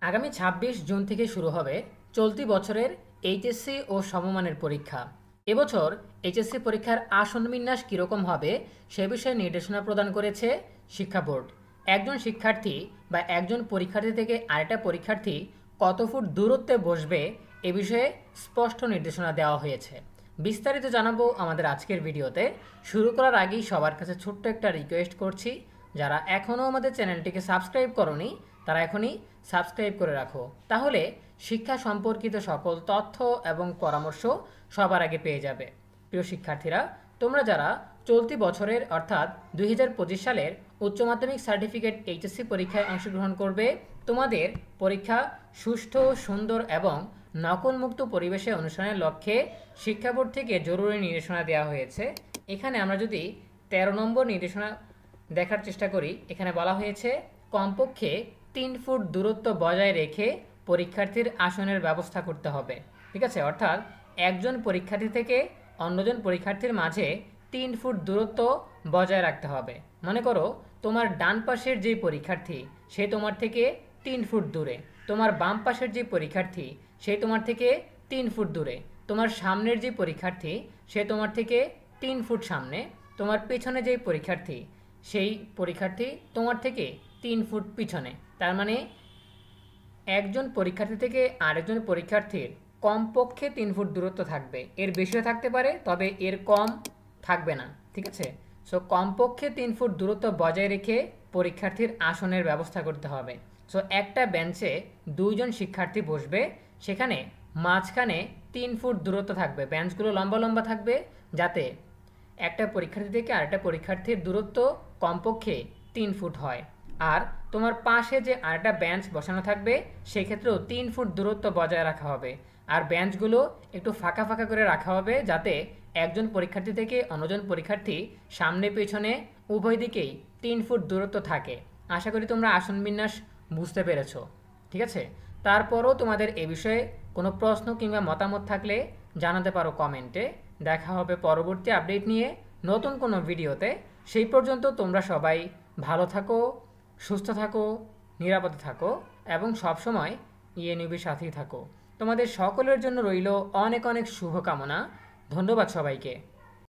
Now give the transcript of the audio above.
আগামী ২৬ জুন থেকে শুরু হবে চলতি বছরের এইচএসসি ও সমমানের পরীক্ষা। এবছর এইচএসসি পরীক্ষার আসন বিন্যাস কীরকম হবে সে বিষয়ে নির্দেশনা প্রদান করেছে শিক্ষা বোর্ড। একজন শিক্ষার্থী বা একজন পরীক্ষার্থী থেকে আরেকটা পরীক্ষার্থী কত ফুট দূরত্বে বসবে এ বিষয়ে স্পষ্ট নির্দেশনা দেওয়া হয়েছে। বিস্তারিত জানাবো আমাদের আজকের ভিডিওতে। শুরু করার আগেই সবার কাছে ছোট্ট একটা রিকোয়েস্ট করছি, যারা এখনও আমাদের চ্যানেলটিকে সাবস্ক্রাইব করোনি তারা এখনই সাবস্ক্রাইব করে রাখো, তাহলে শিক্ষা সম্পর্কিত সকল তথ্য এবং পরামর্শ সবার আগে পেয়ে যাবে। প্রিয় শিক্ষার্থীরা, তোমরা যারা চলতি বছরের অর্থাৎ 2025 সালের উচ্চ মাধ্যমিক সার্টিফিকেট এইচএসসি পরীক্ষায় অংশগ্রহণ করবে, তোমাদের পরীক্ষা সুষ্ঠু, সুন্দর এবং নকলমুক্ত পরিবেশে অনুষ্ঠানের লক্ষ্যে শিক্ষা বোর্ড থেকে জরুরি নির্দেশনা দেওয়া হয়েছে। এখানে আমরা যদি 13 নম্বর নির্দেশনা দেখার চেষ্টা করি, এখানে বলা হয়েছে কমপক্ষে 3 ফুট দূরত্ব বজায় রেখে পরীক্ষার্থীর আসনের ব্যবস্থা করতে হবে। ঠিক আছে, অর্থাৎ একজন পরীক্ষার্থী থেকে অন্যজন পরীক্ষার্থীর মাঝে 3 ফুট দূরত্ব বজায় রাখতে হবে। মনে করো তোমার ডান পাশের যে পরীক্ষার্থী সে তোমার থেকে 3 ফুট দূরে, তোমার বাম পাশের যে পরীক্ষার্থী সে তোমার থেকে 3 ফুট দূরে, তোমার সামনের যে পরীক্ষার্থী সে তোমার থেকে 3 ফুট সামনে, তোমার পেছনে যে পরীক্ষার্থী সেই পরীক্ষার্থী তোমার থেকে 3 ফুট পিছনে। তার মানে একজন পরীক্ষার্থী থেকে আরেকজন পরীক্ষার্থীর কমপক্ষে 3 ফুট দূরত্ব থাকবে। এর বেশিও থাকতে পারে, তবে এর কম থাকবে না। ঠিক আছে, সো কমপক্ষে 3 ফুট দূরত্ব বজায় রেখে পরীক্ষার্থীর আসনের ব্যবস্থা করতে হবে। সো একটা বেঞ্চে 2 জন শিক্ষার্থী বসবে, সেখানে মাঝখানে 3 ফুট দূরত্ব থাকবে। বেঞ্চগুলো লম্বা লম্বা থাকবে যাতে একটা পরীক্ষার্থী থেকে আরেকটা পরীক্ষার্থীর দূরত্ব কমপক্ষে 3 ফুট হয়। আর তোমার পাশে যে আরেকটা বেঞ্চ বসানো থাকবে সেক্ষেত্রেও 3 ফুট দূরত্ব বজায় রাখা হবে। আর বেঞ্চগুলো একটু ফাঁকা ফাঁকা করে রাখা হবে যাতে একজন পরীক্ষার্থী থেকে অন্যজন পরীক্ষার্থী সামনে পেছনে উভয় দিকেই 3 ফুট দূরত্ব থাকে। আশা করি তোমরা আসন বিন্যাস বুঝতে পেরেছো। ঠিক আছে, তারপরও তোমাদের এ বিষয়ে কোনো প্রশ্ন কিংবা মতামত থাকলে জানাতে পারো কমেন্টে। দেখা হবে পরবর্তী আপডেট নিয়ে নতুন কোনো ভিডিওতে। সেই পর্যন্ত তোমরা সবাই ভালো থাকো, সুস্থ থাকো, নিরাপদে থাকো এবং সবসময় ইএনইউবির সাথেই থাকো। তোমাদের সকলের জন্য রইল অনেক অনেক শুভকামনা। ধন্যবাদ সবাইকে।